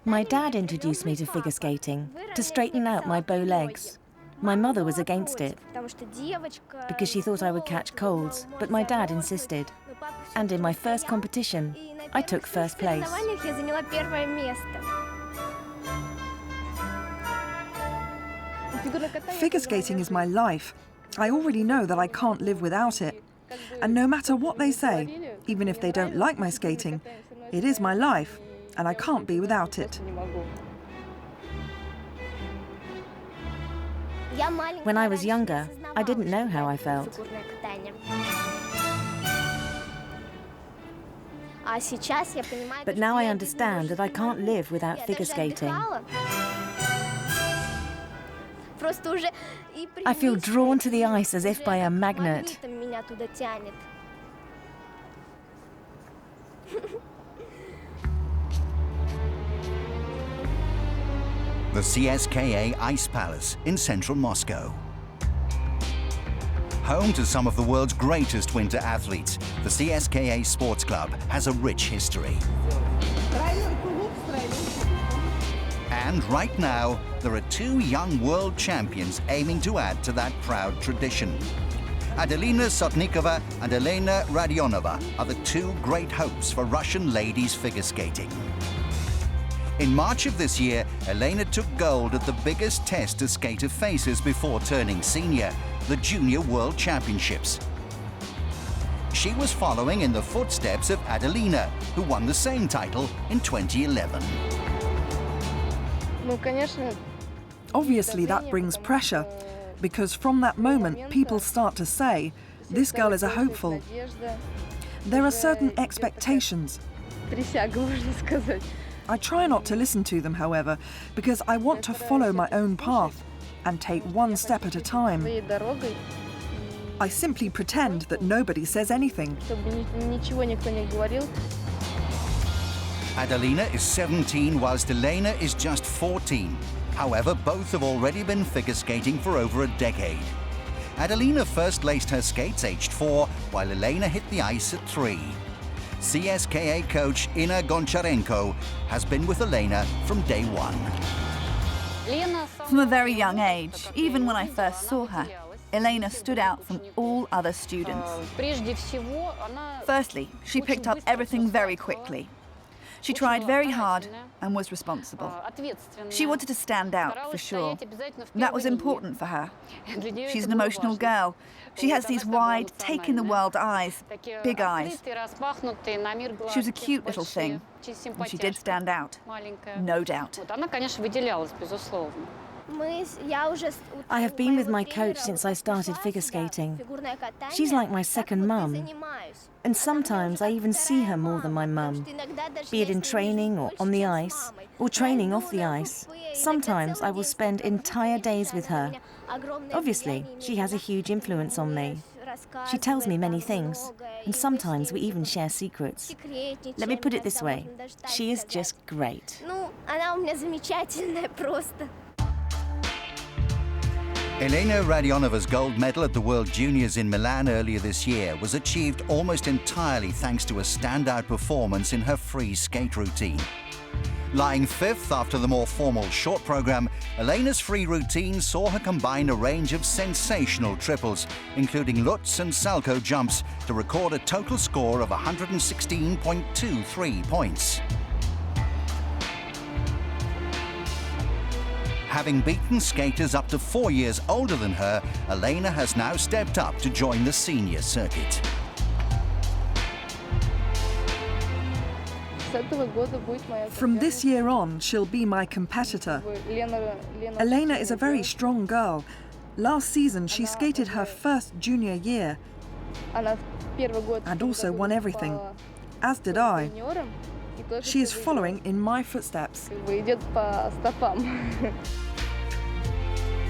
My dad introduced me to figure skating to straighten out my bow legs. My mother was against it because she thought I would catch colds, but my dad insisted. And in my first competition, I took first place. Figure skating is my life. I already know that I can't live without it. And no matter what they say, even if they don't like my skating, it is my life, and I can't be without it. When I was younger, I didn't know how I felt. But now I understand that I can't live without figure skating. I feel drawn to the ice as if by a magnet. The CSKA Ice Palace in central Moscow. Home to some of the world's greatest winter athletes, the CSKA Sports Club has a rich history. And right now, there are two young world champions aiming to add to that proud tradition. Adelina Sotnikova and Elena Radionova are the two great hopes for Russian ladies figure skating. In March of this year, Elena took gold at the biggest test a skater faces before turning senior, the Junior World Championships. She was following in the footsteps of Adelina, who won the same title in 2011. Obviously, that brings pressure, because from that moment, people start to say, this girl is a hopeful. There are certain expectations. I try not to listen to them, however, because I want to follow my own path and take one step at a time. I simply pretend that nobody says anything. Adelina is 17, whilst Elena is just 14. However, both have already been figure skating for over a decade. Adelina first laced her skates aged 4, while Elena hit the ice at 3. CSKA coach Inna Goncharenko has been with Elena from day one. From a very young age, even when I first saw her, Elena stood out from all other students. Firstly, she picked up everything very quickly. She tried very hard and was responsible. She wanted to stand out, for sure. That was important for her. She's an emotional girl. She has these wide, take-in-the-world eyes, big eyes. She was a cute little thing, and she did stand out, no doubt. I have been with my coach since I started figure skating. She's like my second mum. And sometimes I even see her more than my mum, be it in training or on the ice, or training off the ice. Sometimes I will spend entire days with her. Obviously, she has a huge influence on me. She tells me many things, and sometimes we even share secrets. Let me put it this way, she is just great. Elena Radionova's gold medal at the World Juniors in Milan earlier this year was achieved almost entirely thanks to a standout performance in her free skate routine. Lying 5th after the more formal short program, Elena's free routine saw her combine a range of sensational triples, including Lutz and Salchow jumps, to record a total score of 116.23 points. Having beaten skaters up to 4 years older than her, Elena has now stepped up to join the senior circuit. From this year on, she'll be my competitor. Elena is a very strong girl. Last season, she skated her first junior year and also won everything, as did I. She is following in my footsteps.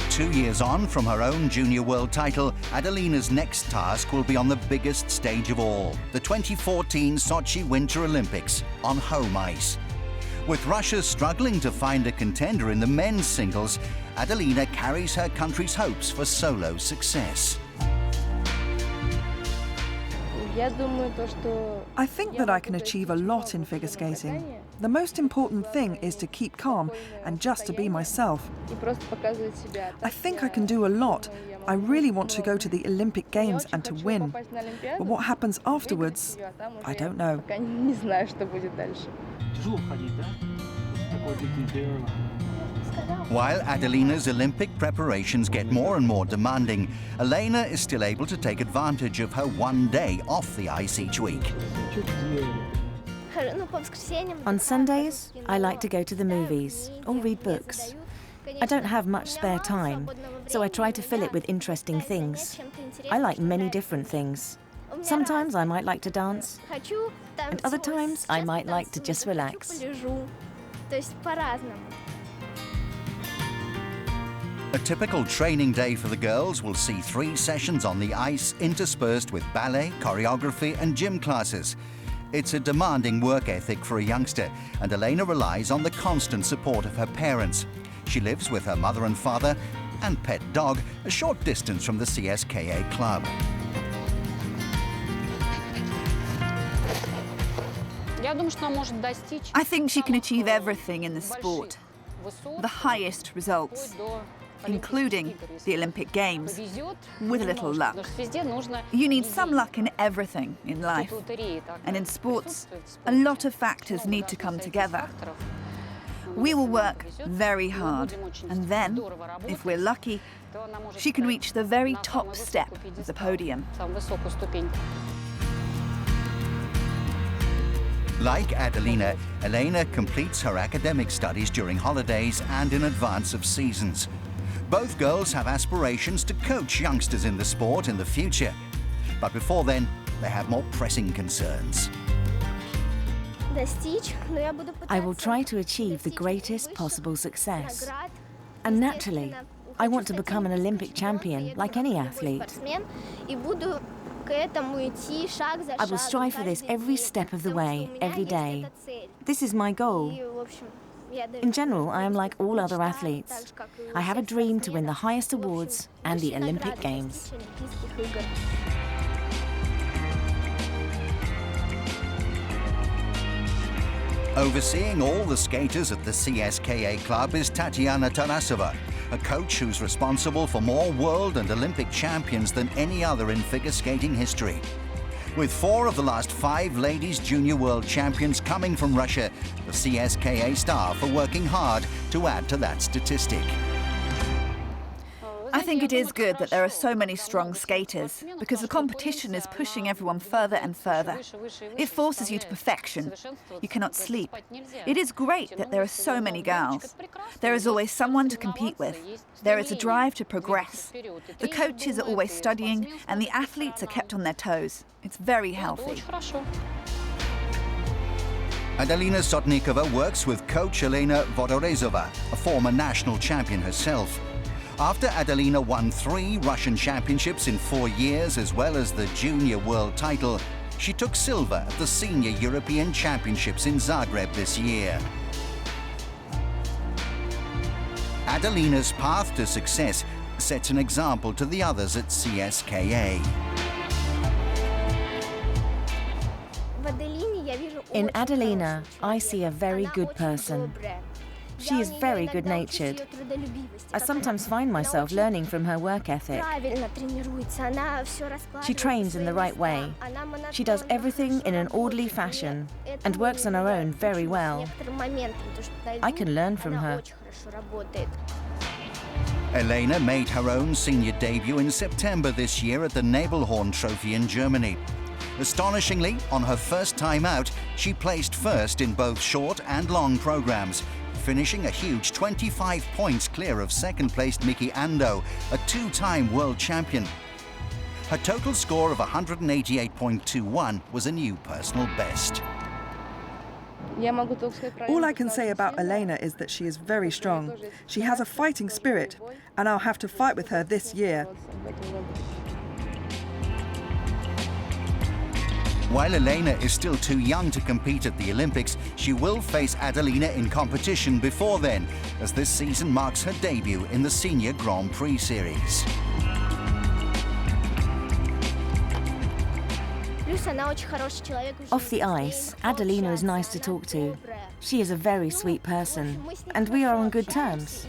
2 years on from her own junior world title, Adelina's next task will be on the biggest stage of all, the 2014 Sochi Winter Olympics on home ice. With Russia struggling to find a contender in the men's singles, Adelina carries her country's hopes for solo success. I think that I can achieve a lot in figure skating. The most important thing is to keep calm and just to be myself. I think I can do a lot. I really want to go to the Olympic Games and to win. But what happens afterwards, I don't know. While Adelina's Olympic preparations get more and more demanding, Elena is still able to take advantage of her one day off the ice each week. On Sundays, I like to go to the movies or read books. I don't have much spare time, so I try to fill it with interesting things. I like many different things. Sometimes I might like to dance, and other times I might like to just relax. A typical training day for the girls will see 3 sessions on the ice interspersed with ballet, choreography and gym classes. It's a demanding work ethic for a youngster, and Elena relies on the constant support of her parents. She lives with her mother and father and pet dog a short distance from the CSKA club. I think she can achieve everything in the sport, the highest results, including the Olympic Games, with a little luck. You need some luck in everything in life, and in sports, a lot of factors need to come together. We will work very hard, and then, if we're lucky, she can reach the very top step of the podium. Like Adelina, Elena completes her academic studies during holidays and in advance of seasons. Both girls have aspirations to coach youngsters in the sport in the future. But before then, they have more pressing concerns. I will try to achieve the greatest possible success. And naturally, I want to become an Olympic champion like any athlete. I will strive for this every step of the way, every day. This is my goal. In general, I am like all other athletes. I have a dream to win the highest awards and the Olympic Games. Overseeing all the skaters at the CSKA club is Tatiana Tarasova, a coach who's responsible for more world and Olympic champions than any other in figure skating history. With 4 of the last 5 ladies junior world champions coming from Russia, the CSKA staff are working hard to add to that statistic. I think it is good that there are so many strong skaters, because the competition is pushing everyone further and further. It forces you to perfection. You cannot sleep. It is great that there are so many girls. There is always someone to compete with. There is a drive to progress. The coaches are always studying, and the athletes are kept on their toes. It's very healthy. Adelina Sotnikova works with coach Elena Radionova, a former national champion herself. After Adelina won 3 Russian championships in 4 years, as well as the junior world title, she took silver at the Senior European Championships in Zagreb this year. Adelina's path to success sets an example to the others at CSKA. In Adelina, I see a very good person. She is very good-natured. I sometimes find myself learning from her work ethic. She trains in the right way. She does everything in an orderly fashion and works on her own very well. I can learn from her. Elena made her own senior debut in September this year at the Nebelhorn Trophy in Germany. Astonishingly, on her first time out, she placed first in both short and long programs, finishing a huge 25 points clear of second-placed Miki Ando, a 2-time world champion. Her total score of 188.21 was a new personal best. All I can say about Elena is that she is very strong. She has a fighting spirit, and I'll have to fight with her this year. While Elena is still too young to compete at the Olympics, she will face Adelina in competition before then, as this season marks her debut in the Senior Grand Prix Series. Off the ice, Adelina is nice to talk to. She is a very sweet person, and we are on good terms.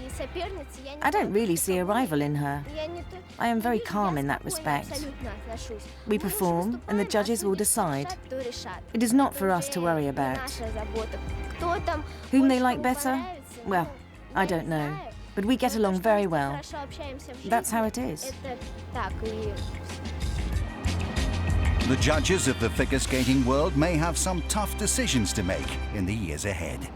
I don't really see a rival in her. I am very calm in that respect. We perform, and the judges will decide. It is not for us to worry about. Whom they like better? Well, I don't know. But we get along very well. That's how it is. The judges of the figure skating world may have some tough decisions to make in the years ahead.